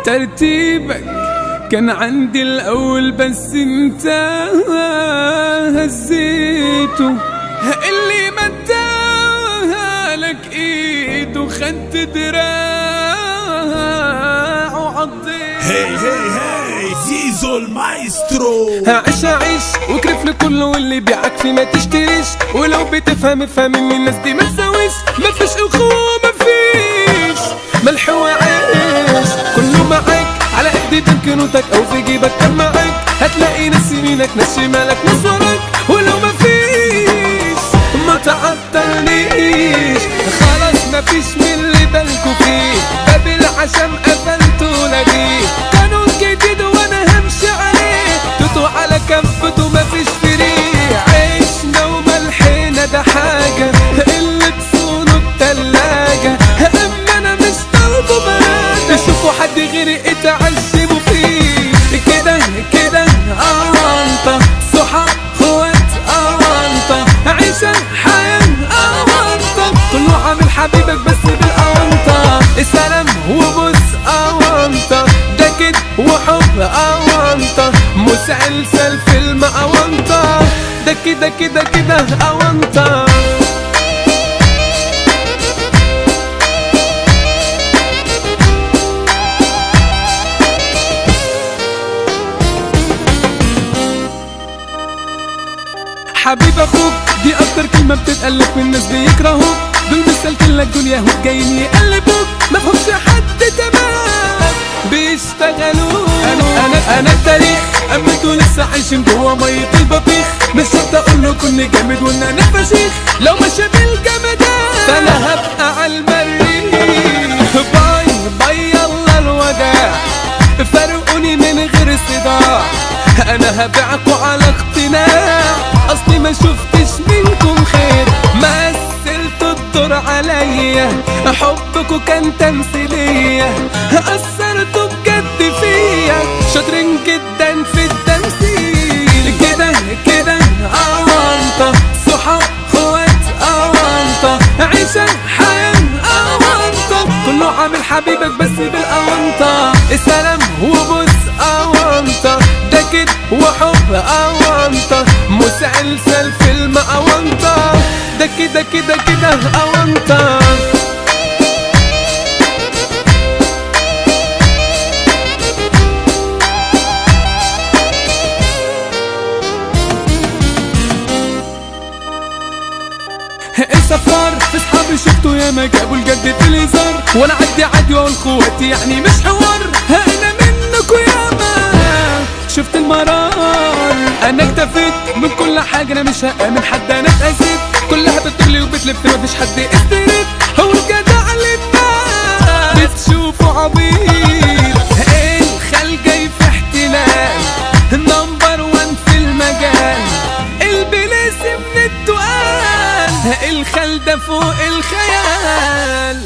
ترتيبك كان عندي الأول بس انت هزيته، اللي مداها لك ايده خدت دراع وعضيت. هي هي هي زيزو المايسترو. عيش عيش وكرف لكله واللي بيعك في ما تشتريش، ولو بتفهم افهم ان الناس دي ما تساويش. مفيش اخوة مفيش ملح وعيش، كله معاك على قد تمكنوتك او في جيبك كان معاك. هتلاقي ناس يمينك ناس شمالك ناس وراك، ولو مفيش ما تعطلنيش. خلاص مفيش من اللي بالكوا فيه، باب العشم قفلته لغيه. قانون جديد وانا همشي عليه، توتو على كفته مفيش فريه. عيشنا وملحنا ده حاجة اللي تصونه التلاجة، اما انا مش طالبه بهذا. شوفوا حد غيري اتعشموا فيه كده كده. انت صحاب خوات انت عيشة حياة انت، كله عامل حبيبك بس بالاونطة. السلام وبص انت ده كده وحب انت، مسلسل فيلم انت ده كده كده كده انت. حبيب اخوك دي اكتر كلمة بتتقلب والناس بيكرهوك، دول مسالكين لك دول يهود جايين يقلبوك. مفهومش حد تمام بيشتغلوك. انا التاريخ اما انتوا لسه عايشين جوا مية البطيخ. مش شرط اقول له كن جامد وان انا فشيخ، لو ماشي بالجمدان فانا هبقى على المريخ. باي باي يلا الوداع، فارقوني من غير صداع. انا هبيعكوا على اقتناع، اصلي ما شفتش منكم خير. مثلتوا الدور عليا، حبكوا كان تمثيلية. اثرتوا بجد فيا، شاطرين جدا في التمثيل. كده كده انت صحاب خوات انت عيشة حياة انت، كله عامل حبيبك بس بالاونطة. السلام وبص انت ده كده وحب انت، مسلسل فيلم انت ده كده كده كده انت. السفار في صحابي شفتوا ياما جابوا الجد في الهزار، وانا عدي عادي واقول خواتي يعني مش حوار. انا منكوا ياما شفت المرار، انا اكتفيت من كل حاجة. انا مش هامن حد انا اتأذيت، كلها بتغلي وبتلف مفيش حد استريت. هو الجدع للناس بتشوفوا عبيط، الخال جاي في احتلال نمبر 1 في المجال. البليس من التقال، الخال ده فوق الخيال.